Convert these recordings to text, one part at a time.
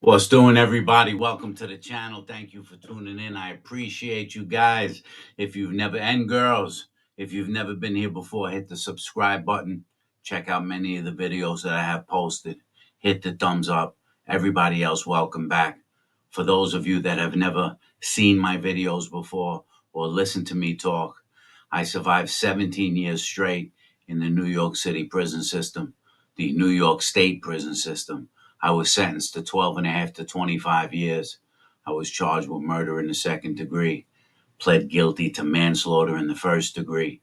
What's doing, everybody? Welcome to the channel. Thank you for tuning in. I appreciate you guys. If you've never, and girls, if you've never been here before, hit the subscribe button. Check out many of the videos that I have posted. Hit the thumbs up. Everybody else, welcome back. For those of you that have never seen my videos before or listened to me talk, I survived 17 years straight in the New York City prison system, the New York State prison system. I was sentenced to 12 and a half to 25 years. I was charged with murder in the second degree, pled guilty to manslaughter in the first degree,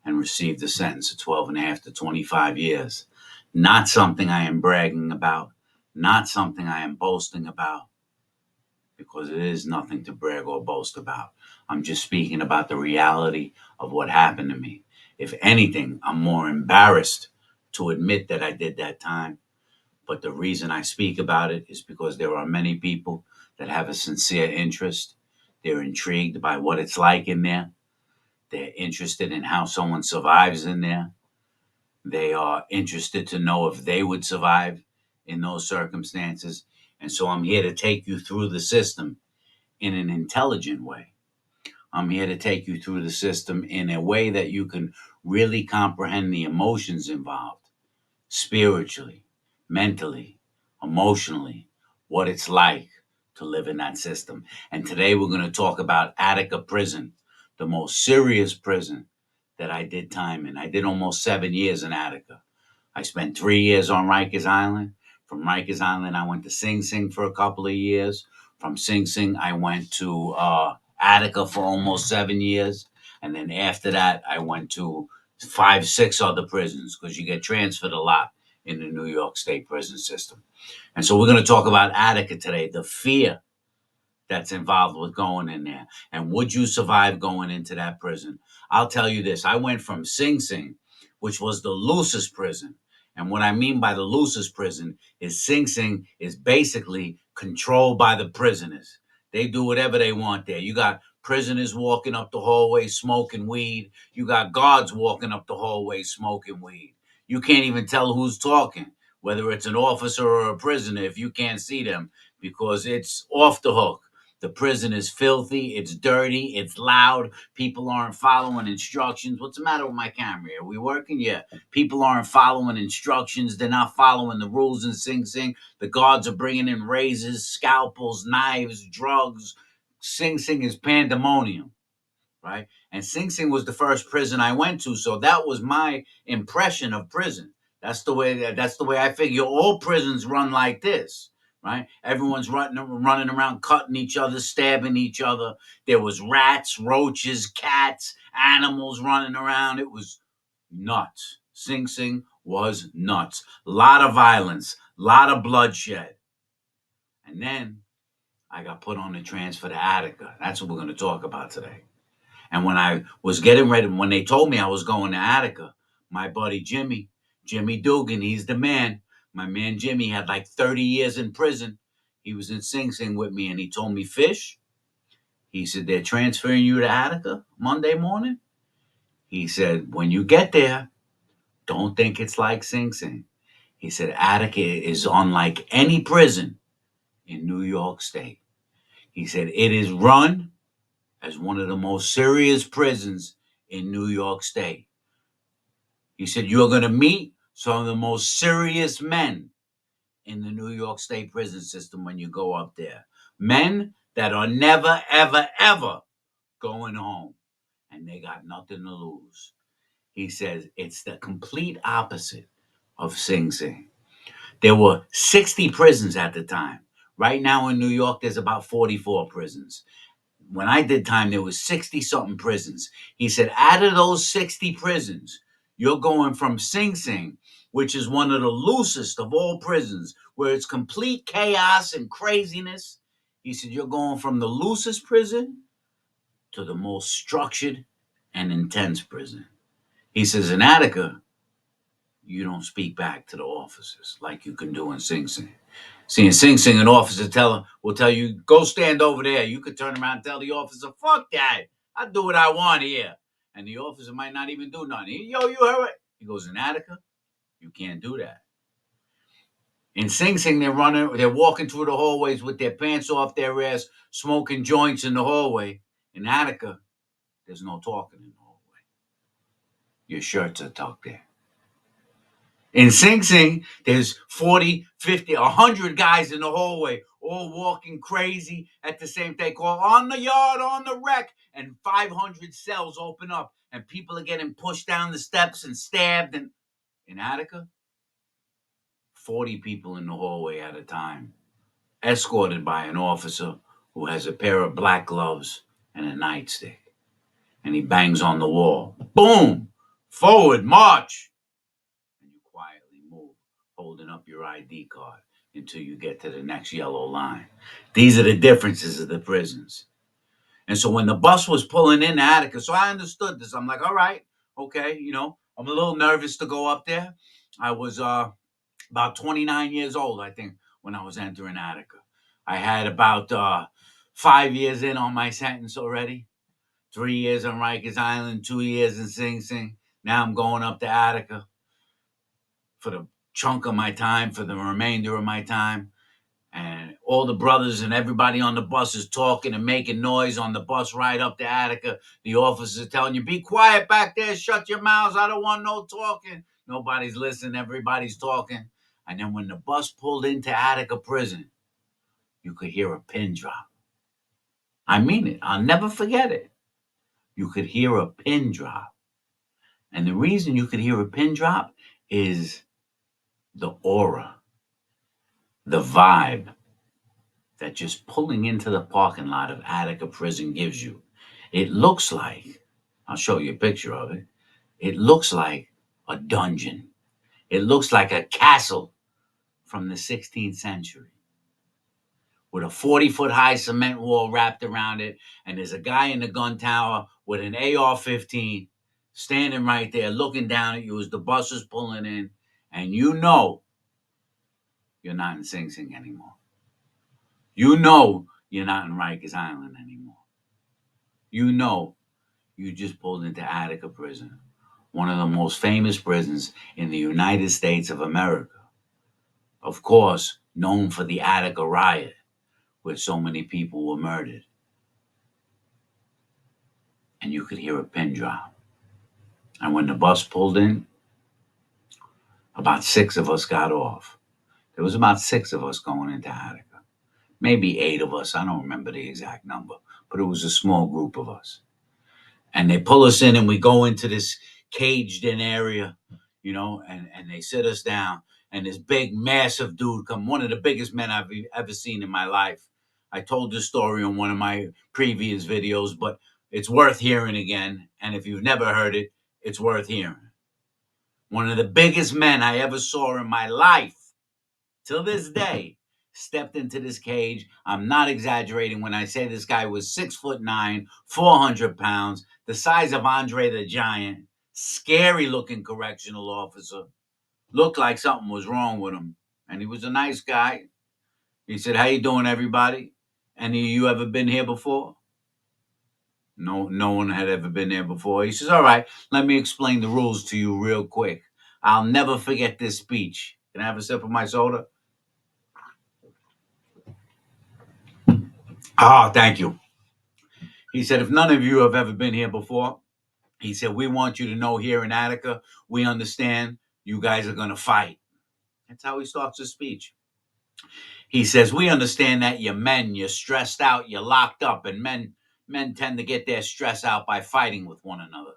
and received a sentence of 12 and a half to 25 years. Not something I am bragging about, not something I am boasting about, because it is nothing to brag or boast about. I'm just speaking about the reality of what happened to me. If anything, I'm more embarrassed to admit that I did that time, but the reason I speak about it is because there are many people that have a sincere interest. They're intrigued by what it's like in there. They're interested in how someone survives in there. They are interested to know if they would survive in those circumstances. And so I'm here to take you through the system in an intelligent way. I'm here to take you through the system in a way that you can really comprehend the emotions involved spiritually, mentally, emotionally, what it's like to live in that system. And today we're going to talk about Attica Prison, the most serious prison that I did time in. I did almost 7 years in Attica. I spent 3 years on Rikers Island. From Rikers Island, I went to Sing Sing for a couple of years. From Sing Sing, I went to Attica for almost 7 years. And then after that, I went to five, six other prisons because you get transferred a lot in the New York State prison system. And so we're going to talk about Attica today, the fear that's involved with going in there. And would you survive going into that prison? I'll tell you this. I went from Sing Sing, which was the loosest prison. And what I mean by the loosest prison is Sing Sing is basically controlled by the prisoners. They do whatever they want there. You got prisoners walking up the hallway smoking weed. You got guards walking up the hallway smoking weed. You can't even tell who's talking, whether it's an officer or a prisoner, if you can't see them, because it's off the hook. The prison is filthy, it's dirty, it's loud. People aren't following instructions. What's the matter with my camera? Are we working? Yeah. People aren't following instructions. They're not following the rules in Sing Sing. The guards are bringing in razors, scalpels, knives, drugs. Sing Sing is pandemonium, right? And Sing Sing was the first prison I went to, so that was my impression of prison. That's the way I figure all prisons run like this, right? Everyone's running around, cutting each other, stabbing each other. There was rats, roaches, cats, animals running around. It was nuts. Sing Sing was nuts. A lot of violence, a lot of bloodshed. And then I got put on the transfer to Attica. That's what we're going to talk about today. And when I was getting ready, when they told me I was going to Attica, my buddy Jimmy Dugan, he's the man. My man Jimmy had like 30 years in prison. He was in Sing Sing with me, and he told me, Fish, he said, they're transferring you to Attica Monday morning. He said, when you get there, don't think it's like Sing Sing. He said, Attica is unlike any prison in New York State. He said, it is run as one of the most serious prisons in New York State. He said, you're going to meet some of the most serious men in the New York State prison system when you go up there. Men that are never, ever, ever going home. And they got nothing to lose. He says it's the complete opposite of Sing Sing. There were 60 prisons at the time. Right now in New York, there's about 44 prisons. When I did time, there was 60 something prisons. He said, out of those 60 prisons, you're going from Sing Sing, which is one of the loosest of all prisons, where it's complete chaos and craziness. He said, you're going from the loosest prison to the most structured and intense prison. He says, in Attica, you don't speak back to the officers like you can do in Sing Sing. See, in Sing Sing, an officer will tell you, go stand over there. You could turn around and tell the officer, fuck that. I do what I want here. And the officer might not even do nothing. Yo, you heard it. He goes, in Attica, you can't do that. In Sing Sing, they're walking through the hallways with their pants off their ass, smoking joints in the hallway. In Attica, there's no talking in the hallway. Your shirts are tucked there. In Sing Sing, there's 40, 50, 100 guys in the hallway, all walking crazy at the same time. They call on the yard, on the wreck, and 500 cells open up, and people are getting pushed down the steps and stabbed. And in Attica, 40 people in the hallway at a time, escorted by an officer who has a pair of black gloves and a nightstick. And he bangs on the wall. Boom! Forward, march! And you quietly move, holding up your ID card until you get to the next yellow line. These are the differences of the prisons. And so when the bus was pulling in Attica, so I understood this. I'm like, all right, okay, I'm a little nervous to go up there. I was about 29 years old, I think, when I was entering Attica. I had about 5 years in on my sentence already. 3 years on Rikers Island, 2 years in Sing Sing. Now I'm going up to Attica for the chunk of my time, for the remainder of my time. And all the brothers and everybody on the bus is talking and making noise on the bus ride up to Attica. The officers are telling you, be quiet back there, shut your mouths, I don't want no talking. Nobody's listening, everybody's talking. And then when the bus pulled into Attica prison, you could hear a pin drop. I mean it, I'll never forget it. You could hear a pin drop. And the reason you could hear a pin drop is the aura, the vibe that just pulling into the parking lot of Attica prison gives you. It looks like, I'll show you a picture of it. It looks like a dungeon. It looks like a castle from the 16th century with a 40-foot high cement wall wrapped around it. And there's a guy in the gun tower with an AR-15 standing right there looking down at you as the bus is pulling in. And you know you're not in Sing Sing anymore. You know you're not in Rikers Island anymore. You know you just pulled into Attica prison, one of the most famous prisons in the United States of America. Of course, known for the Attica riot, where so many people were murdered. And you could hear a pin drop. And when the bus pulled in, about 6 of us got off. There was about 6 of us going into Attica. Maybe 8 of us, I don't remember the exact number, but it was a small group of us. And they pull us in and we go into this caged in area, and they sit us down. And this big, massive dude come, one of the biggest men I've ever seen in my life. I told this story on one of my previous videos, but it's worth hearing again. And if you've never heard it, it's worth hearing. One of the biggest men I ever saw in my life, till this day, stepped into this cage. I'm not exaggerating when I say this guy was 6'9", 400 pounds, the size of Andre the Giant, scary looking correctional officer. Looked like something was wrong with him. And he was a nice guy. He said, how you doing, everybody? Any of you ever been here before? No one had ever been there before. He says, all right, let me explain the rules to you real quick. I'll never forget this speech. Can I have a sip of my soda? Ah, thank you. He said, if none of you have ever been here before, he said, we want you to know here in Attica, we understand you guys are going to fight. That's how he starts his speech. He says, we understand that you're men, you're stressed out, you're locked up, and men tend to get their stress out by fighting with one another.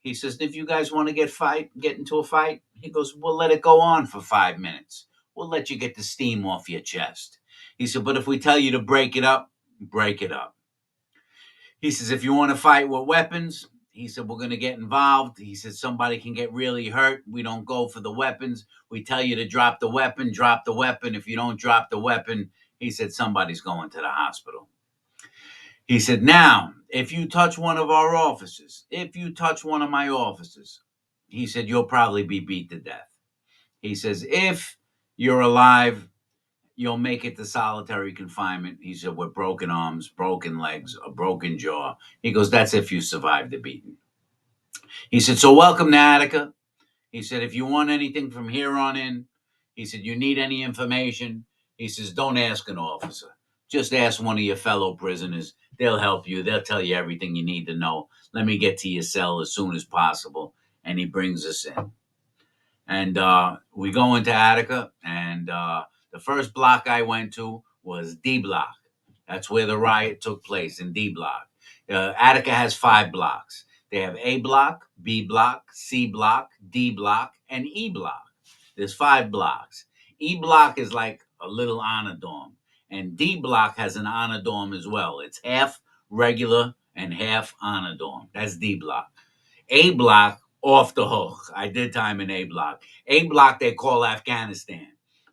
He says, if you guys want to get into a fight, he goes, we'll let it go on for 5 minutes. We'll let you get the steam off your chest. He said, but if we tell you to break it up, break it up. He says, if you want to fight with weapons, he said, we're going to get involved. He said, somebody can get really hurt. We don't go for the weapons. We tell you to drop the weapon, drop the weapon. If you don't drop the weapon, he said, somebody's going to the hospital. He said, now, if you touch one of our officers, if you touch one of my officers, he said, you'll probably be beat to death. He says, if you're alive, you'll make it to solitary confinement. He said, with broken arms, broken legs, a broken jaw. He goes, that's if you survive the beating. He said, so welcome to Attica. He said, if you want anything from here on in, He said, you need any information? He says, don't ask an officer. Just ask one of your fellow prisoners. They'll help you. They'll tell you everything you need to know. Let me get to your cell as soon as possible. And he brings us in. And we go into Attica, and the first block I went to was D Block. That's where the riot took place, in D Block. Attica has 5 blocks. They have A Block, B Block, C Block, D Block, and E Block. There's 5 blocks. E Block is like a little honor dorm, and D Block has an honor dorm as well. It's half regular and half honor dorm. That's D Block. A Block, off the hook. I did time in A Block. A Block they call Afghanistan,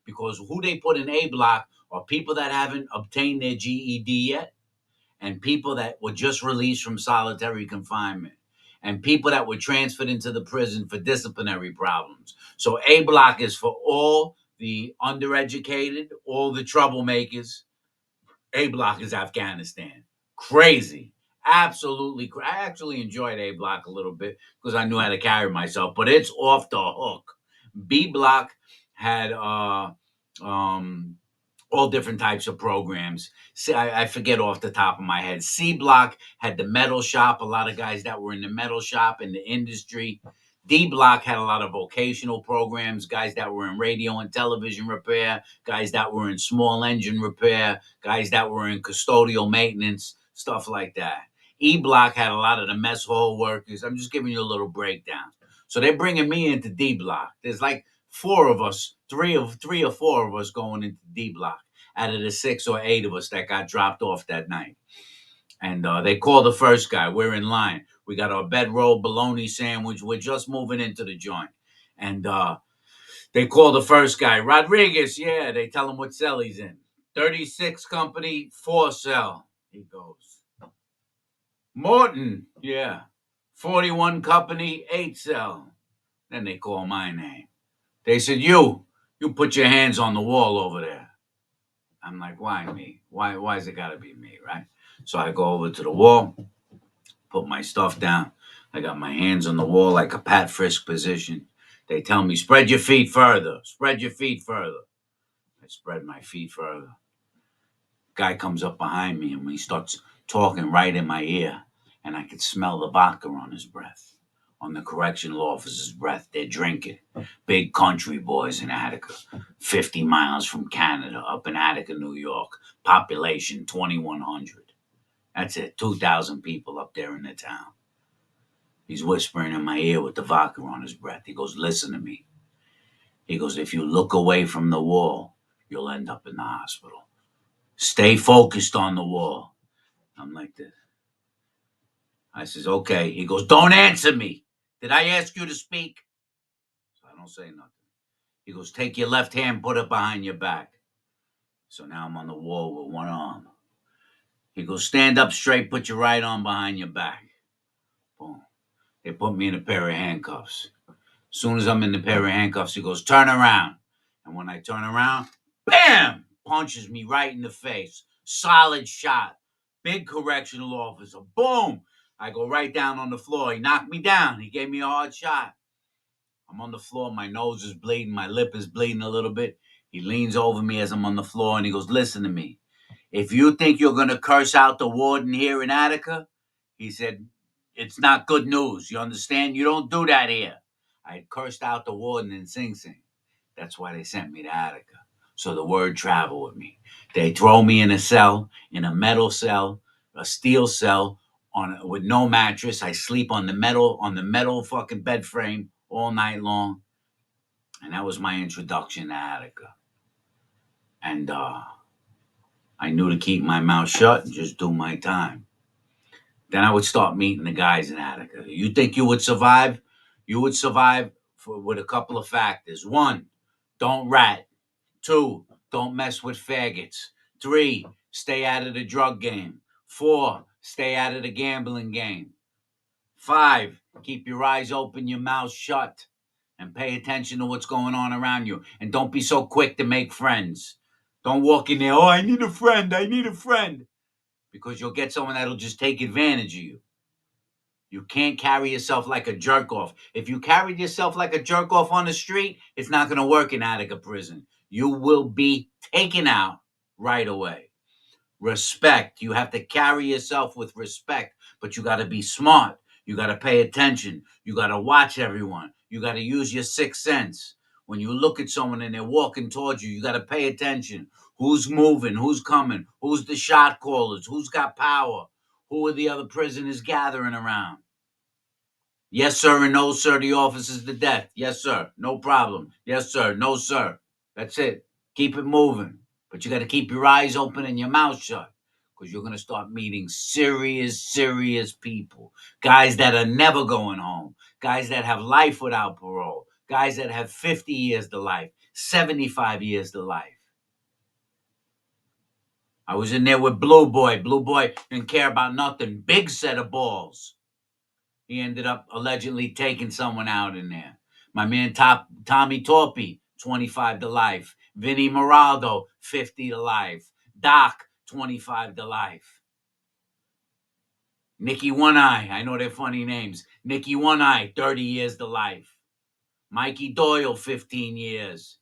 because who they put in A Block are people that haven't obtained their GED yet, and people that were just released from solitary confinement, and people that were transferred into the prison for disciplinary problems. So A Block is for all the undereducated, all the troublemakers. A Block is Afghanistan. Crazy. Absolutely. I actually enjoyed A Block a little bit because I knew how to carry myself, but it's off the hook. B Block had um, all different types of programs. See, I forget off the top of my head. C Block had the metal shop, a lot of guys that were in the metal shop in the industry. D Block had a lot of vocational programs, guys that were in radio and television repair, guys that were in small engine repair, guys that were in custodial maintenance, stuff like that. E Block had a lot of the mess hall workers. I'm just giving you a little breakdown. So they're bringing me into D Block. There's like 4 of us, three or four of us going into D Block out of the 6 or 8 of us that got dropped off that night. And they call the first guy. We're in line. We got our bedroll bologna sandwich. We're just moving into the joint. And they call the first guy, Rodriguez. Yeah, they tell him what cell he's in. 36 company, 4 cell. He goes, Morton. Yeah. 41 company, 8 cell. Then they call my name. They said, you put your hands on the wall over there. I'm like, why me? Why's it gotta be me, right? So I go over to the wall, put my stuff down. I got my hands on the wall like a Pat Frisk position. They tell me, spread your feet further. Spread your feet further. I spread my feet further. Guy comes up behind me and he starts talking right in my ear. And I could smell the vodka on his breath, on the correctional officer's breath. They're drinking. Big country boys in Attica. 50 miles from Canada, up in Attica, New York. Population 2,100. That's it, 2,000 people up there in the town. He's whispering in my ear with the vodka on his breath. He goes, listen to me. He goes, if you look away from the wall, you'll end up in the hospital. Stay focused on the wall. I'm like this. I says, okay. He goes, don't answer me. Did I ask you to speak? So I don't say nothing. He goes, take your left hand, put it behind your back. So now I'm on the wall with one arm. He goes, stand up straight, put your right arm behind your back. Boom. They put me in a pair of handcuffs. As soon as I'm in the pair of handcuffs, he goes, turn around. And when I turn around, bam! Punches me right in the face. Solid shot. Big correctional officer. Boom! I go right down on the floor. He knocked me down. He gave me a hard shot. I'm on the floor. My nose is bleeding. My lip is bleeding a little bit. He leans over me as I'm on the floor and he goes, listen to me. If you think you're going to curse out the warden here in Attica, he said, it's not good news. You understand? You don't do that here. I had cursed out the warden in Sing Sing. That's why they sent me to Attica. So the word traveled with me. They throw me in a cell, in a metal cell, a steel cell, with no mattress. I sleep on the metal fucking bed frame all night long. And that was my introduction to Attica. And I knew to keep my mouth shut and just do my time. Then I would start meeting the guys in Attica. You think you would survive? You would survive with a couple of factors. 1, don't rat. 2, don't mess with faggots. 3, stay out of the drug game. 4, stay out of the gambling game. 5, keep your eyes open, your mouth shut, and pay attention to what's going on around you. And don't be so quick to make friends. Don't walk in there, oh, I need a friend, because you'll get someone that'll just take advantage of you. You can't carry yourself like a jerk off. If you carried yourself like a jerk off on the street, it's not going to work in Attica prison. You will be taken out right away. Respect. You have to carry yourself with respect, but you got to be smart. You got to pay attention. You got to watch everyone. You got to use your sixth sense. When you look at someone and they're walking towards you, you got to pay attention. Who's moving? Who's coming? Who's the shot callers? Who's got power? Who are the other prisoners gathering around? Yes, sir, and no, sir. The officer's the death. Yes, sir. No problem. Yes, sir. No, sir. That's it. Keep it moving. But you got to keep your eyes open and your mouth shut because you're going to start meeting serious, serious people. Guys that are never going home. Guys that have life without parole. Guys that have 50 years to life, 75 years to life. I was in there with Blue Boy. Blue Boy didn't care about nothing. Big set of balls. He ended up allegedly taking someone out in there. My man Tommy Torpy, 25 to life. Vinny Moraldo, 50 to life. Doc, 25 to life. Nicky One Eye, I know they're funny names. Nicky One Eye, 30 years to life. Mikey Doyle, 15 years.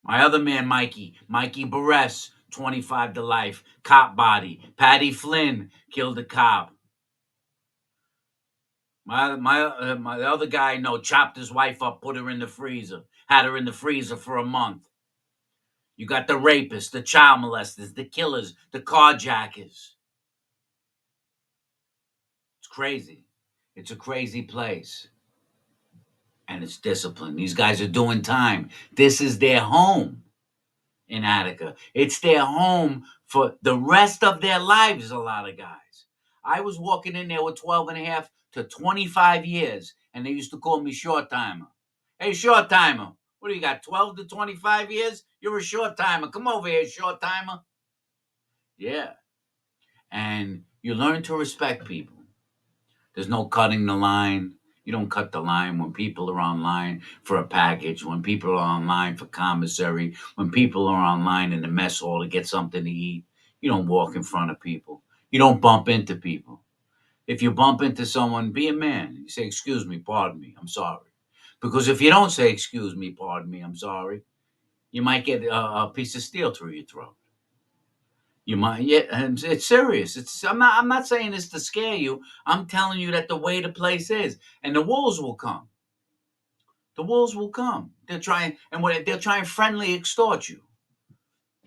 My other man, Mikey Barres, 25 to life. Cop body. Patty Flynn killed a cop. My other guy, no, chopped his wife up, put her in the freezer, had her in the freezer for a month. You got the rapists, the child molesters, the killers, the carjackers. It's crazy. It's a crazy place. And it's discipline. These guys are doing time. This is their home in Attica. It's their home for the rest of their lives, a lot of guys. I was walking in there with 12 and a half to 25 years, and they used to call me short timer. Hey, short timer. What do you got, 12 to 25 years? You're a short timer. Come over here, short timer. Yeah. And you learn to respect people. There's no cutting the line. You don't cut the line when people are online for a package, when people are online for commissary, when people are online in the mess hall to get something to eat. You don't walk in front of people. You don't bump into people. If you bump into someone, be a man. You say, excuse me, pardon me, I'm sorry. Because if you don't say, excuse me, pardon me, I'm sorry, you might get a piece of steel through your throat. You might, yeah, and it's serious. I'm not saying this to scare you. I'm telling you that the way the place is, and the wolves will come. The wolves will come. They'll try and what they'll try and friendly extort you.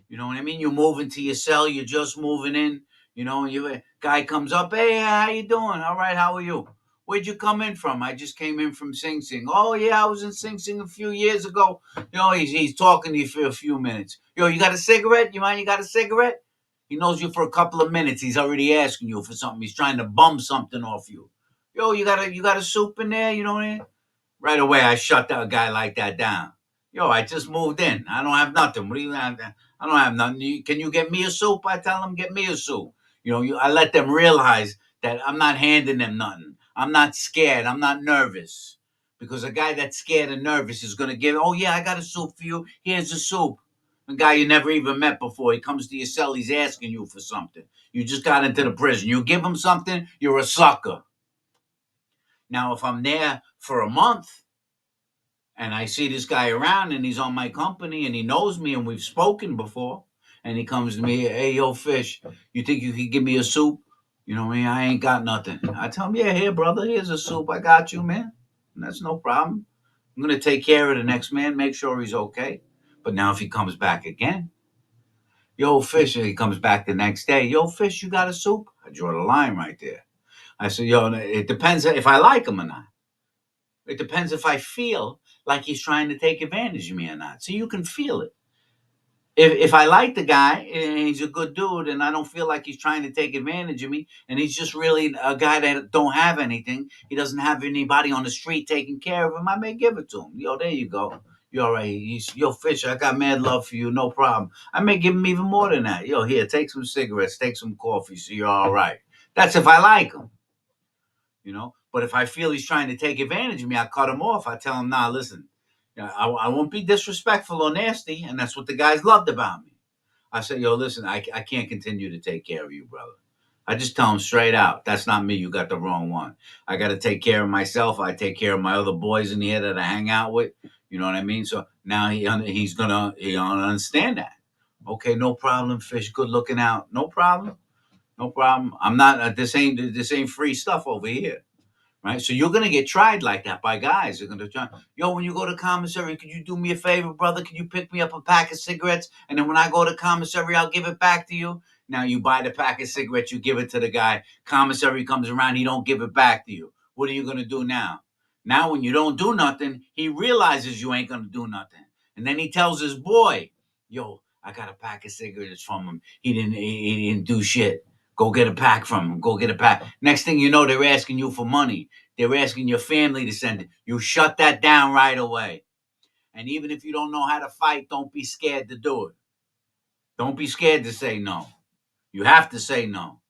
You know what I mean? You move into your cell. You're just moving in. You know, you guy comes up. Hey, how you doing? All right, how are you? Where'd you come in from? I just came in from Sing Sing. Oh yeah, I was in Sing Sing a few years ago. You know, he's talking to you for a few minutes. Yo, you got a cigarette? You mind? You got a cigarette? He knows you for a couple of minutes. He's already asking you for something. He's trying to bum something off you. Yo, you got a soup in there? You know what I mean? Right away, I shut that guy like that down. Yo, I just moved in. I don't have nothing. What do you have? I don't have nothing. Can you get me a soup? I tell them, get me a soup. I let them realize that I'm not handing them nothing. I'm not scared. I'm not nervous. Because a guy that's scared and nervous is going to give, oh, yeah, I got a soup for you. Here's a soup. A guy you never even met before. He comes to your cell. He's asking you for something. You just got into the prison. You give him something, you're a sucker. Now, if I'm there for a month, and I see this guy around and he's on my company and he knows me and we've spoken before. And he comes to me, hey, yo, Fish, you think you could give me a soup? You know what I mean? I ain't got nothing. I tell him, yeah, here, brother, here's a soup. I got you, man. And that's no problem. I'm going to take care of the next man, make sure he's okay. But now if he comes back again, yo, Fish, and he comes back the next day, yo, Fish, you got a soup? I draw the line right there. I said, yo, it depends if I like him or not. It depends if I feel like he's trying to take advantage of me or not. So you can feel it. If I like the guy and he's a good dude and I don't feel like he's trying to take advantage of me and he's just really a guy that don't have anything, he doesn't have anybody on the street taking care of him, I may give it to him. Yo, there you go. You all right? Yo, Fish, I got mad love for you, no problem. I may give him even more than that. Yo, here, take some cigarettes, take some coffee, so you're all right. That's if I like him. But if I feel he's trying to take advantage of me, I cut him off. I tell him, nah, listen, I won't be disrespectful or nasty, and that's what the guys loved about me. I said, yo, listen, I can't continue to take care of you, brother. I just tell him straight out, that's not me. You got the wrong one. I got to take care of myself. I take care of my other boys in here that I hang out with. You know what I mean? So now he gonna understand that. Okay, no problem, fish. Good looking out. No problem. No problem. I'm not. This ain't free stuff over here. Right? So you're gonna get tried like that by guys. They're gonna try, yo, when you go to commissary, could you do me a favor, brother? Could you pick me up a pack of cigarettes? And then when I go to commissary, I'll give it back to you. Now you buy the pack of cigarettes, you give it to the guy. Commissary comes around, he don't give it back to you. What are you gonna do now? Now when you don't do nothing, he realizes you ain't gonna do nothing. And then he tells his boy, yo, I got a pack of cigarettes from him. He didn't do shit. Go get a pack from him. Go get a pack. Next thing you know, they're asking you for money. They're asking your family to send it. You shut that down right away. And even if you don't know how to fight, don't be scared to do it. Don't be scared to say no. You have to say no.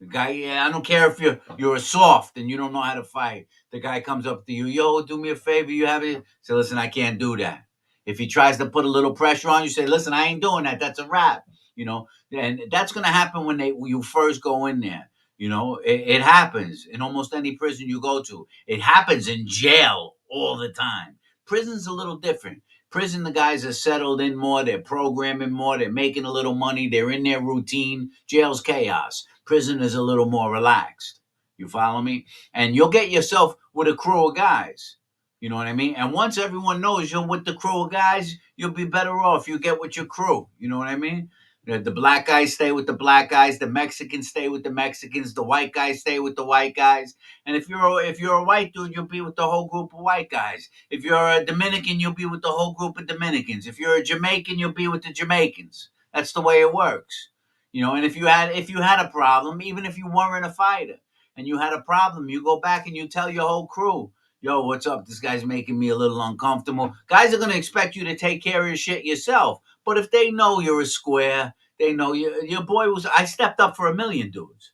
The guy, yeah, I don't care if you're a soft and you don't know how to fight. The guy comes up to you, yo, do me a favor, you have it. Say, listen, I can't do that. If he tries to put a little pressure on you, say, listen, I ain't doing that. That's a wrap. You know, and that's gonna happen when you first go in there. You know, it happens in almost any prison you go to. It happens in jail all the time. Prison's a little different. Prison, the guys are settled in more, they're programming more, they're making a little money, they're in their routine. Jail's chaos. Prison is a little more relaxed. You follow me? And you'll get yourself with a crew of guys. You know what I mean? And once everyone knows you're with the crew of guys, you'll be better off. You get with your crew. You know what I mean? The black guys stay with the black guys. The Mexicans stay with the Mexicans. The white guys stay with the white guys. And if you're a white dude, you'll be with the whole group of white guys. If you're a Dominican, you'll be with the whole group of Dominicans. If you're a Jamaican, you'll be with the Jamaicans. That's the way it works. You know, and if you had a problem, even if you weren't a fighter, and you had a problem, you go back and you tell your whole crew, yo, what's up? This guy's making me a little uncomfortable. Guys are gonna expect you to take care of your shit yourself. But if they know you're a square, they know your boy was. I stepped up for a million dudes.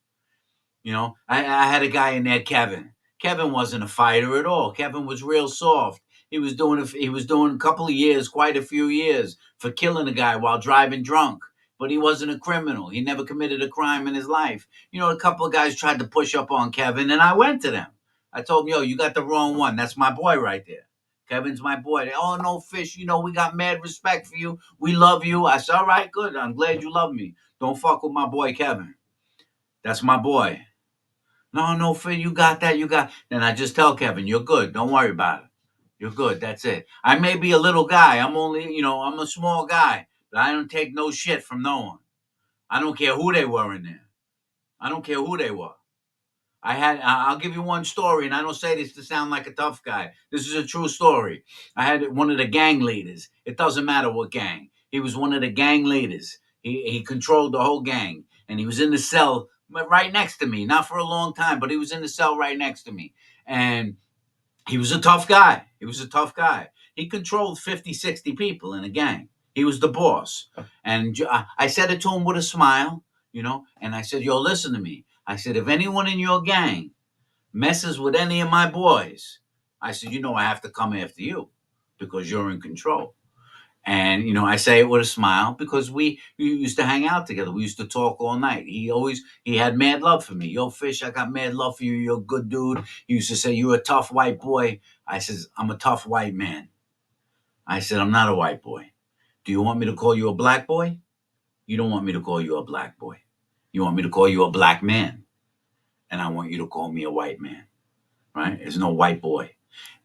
You know, I had a guy in there, Kevin. Kevin wasn't a fighter at all. Kevin was real soft. He was doing a couple of years, quite a few years, for killing a guy while driving drunk. But he wasn't a criminal. He never committed a crime in his life. You know, a couple of guys tried to push up on Kevin, and I went to them. I told him, yo, you got the wrong one. That's my boy right there. Kevin's my boy. Oh, no, Fish, we got mad respect for you. We love you. I said, all right, good. I'm glad you love me. Don't fuck with my boy, Kevin. That's my boy. No, no, Phil, you got that. You got. Then I just tell Kevin, you're good. Don't worry about it. You're good. That's it. I may be a little guy. I'm a small guy, but I don't take no shit from no one. I don't care who they were in there. I don't care who they were. I'll give you one story, and I don't say this to sound like a tough guy. This is a true story. I had one of the gang leaders. It doesn't matter what gang. He was one of the gang leaders. He controlled the whole gang, and he was in the cell right next to me. Not for a long time, but he was in the cell right next to me. And he was a tough guy. He was a tough guy. He controlled 50, 60 people in a gang. He was the boss. And I said it to him with a smile, and I said, yo, listen to me. I said, if anyone in your gang messes with any of my boys, I said, I have to come after you because you're in control. And I say it with a smile because we used to hang out together. We used to talk all night. He had mad love for me. Yo, Fish, I got mad love for you. You're a good dude. He used to say, you're a tough white boy. I says, I'm a tough white man. I said, I'm not a white boy. Do you want me to call you a black boy? You don't want me to call you a black boy. You want me to call you a black man. And I want you to call me a white man. Right? There's no white boy.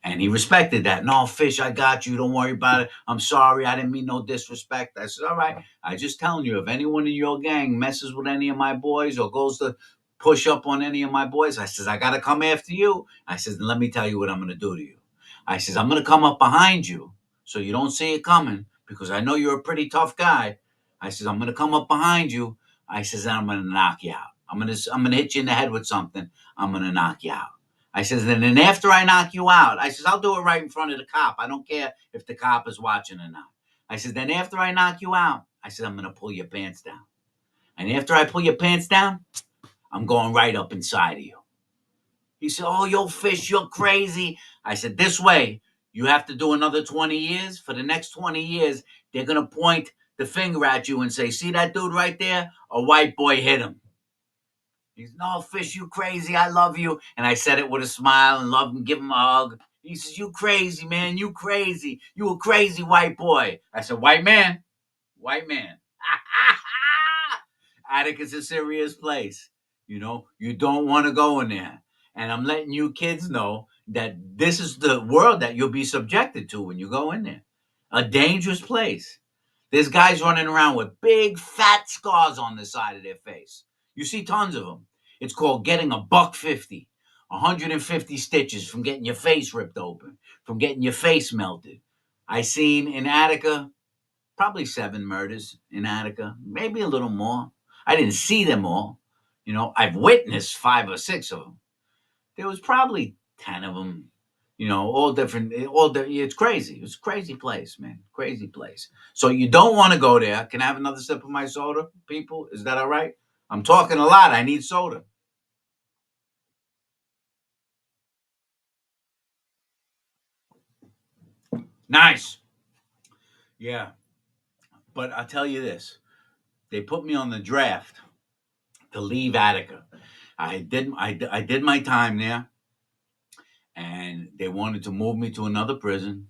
And he respected that. No, Fish, I got you. Don't worry about it. I'm sorry. I didn't mean no disrespect. I said, all right. I just telling you, if anyone in your gang messes with any of my boys or goes to push up on any of my boys, I says, I got to come after you. I says, let me tell you what I'm going to do to you. I says, I'm going to come up behind you so you don't see it coming because I know you're a pretty tough guy. I says, I'm going to come up behind you. I says, and I'm going to knock you out. I'm gonna hit you in the head with something. I'm going to knock you out. I says, and then after I knock you out, I says, I'll do it right in front of the cop. I don't care if the cop is watching or not. I says, then after I knock you out, I said, I'm going to pull your pants down. And after I pull your pants down, I'm going right up inside of you. He said, oh, yo, Fish, you're crazy. I said, this way, you have to do another 20 years. For the next 20 years, they're going to point the finger at you and say, see that dude right there? A white boy hit him. He's, no, Fish, you crazy. I love you. And I said it with a smile and love him, give him a hug. He says, you crazy, man. You crazy. You a crazy white boy. I said, white man. White man. Attica's a serious place. You know, you don't want to go in there. And I'm letting you kids know that this is the world that you'll be subjected to when you go in there. A dangerous place. There's guys running around with big fat scars on the side of their face. You see tons of them. It's called getting a $150, 150 stitches from getting your face ripped open, from getting your face melted. I seen in Attica probably 7 murders in Attica, maybe a little more. I didn't see them all. You know, I've witnessed 5 or 6 of them. There was probably 10 of them. You know, all different. It's crazy. It's a crazy place, man. Crazy place. So you don't want to go there. Can I have another sip of my soda, people? Is that all right? I'm talking a lot. I need soda. Nice. Yeah. But I'll tell you this. They put me on the draft to leave Attica. I did my time there, and they wanted to move me to another prison.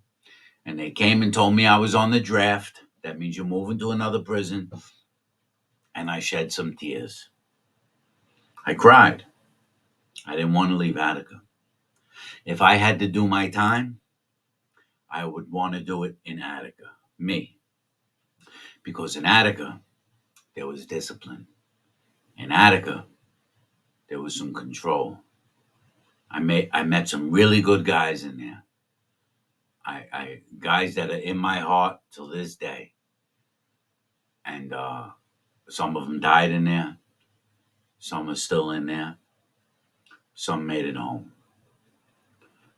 And they came and told me I was on the draft. That means you're moving to another prison. And I shed some tears. I cried. I didn't want to leave Attica. If I had to do my time, I would want to do it in Attica. Me. Because in Attica, there was discipline. In Attica, there was some control. I met some really good guys in there. I guys that are in my heart till this day. And some of them died in there. Some are still in there. Some made it home.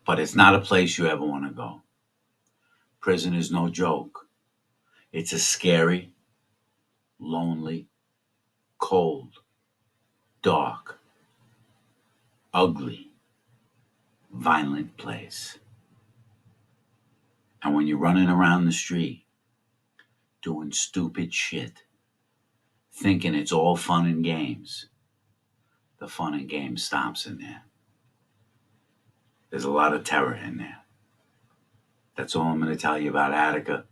But it's not a place you ever want to go. Prison is no joke. It's a scary, lonely, cold, dark, ugly, violent place. And when you're running around the street doing stupid shit, thinking it's all fun and games, the fun and games stops in there. There's a lot of terror in there. That's all I'm going to tell you about Attica.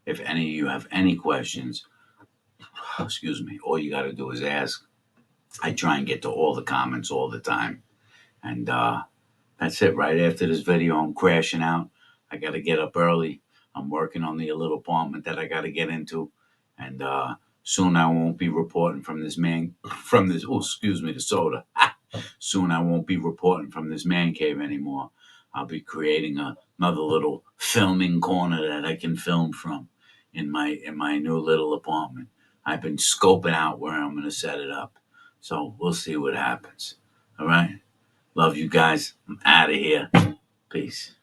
If any of you have any questions, excuse me, all you got to do is ask. I try and get to all the comments all the time. And that's it. Right after this video, I'm crashing out. I got to get up early. I'm working on the little apartment that I got to get into. And soon I won't be reporting from this man, from this, oh, excuse me, the soda. Soon I won't be reporting from this man cave anymore. I'll be creating another little filming corner that I can film from in my new little apartment. I've been scoping out where I'm going to set it up. So we'll see what happens. All right. Love you guys. I'm out of here. Peace.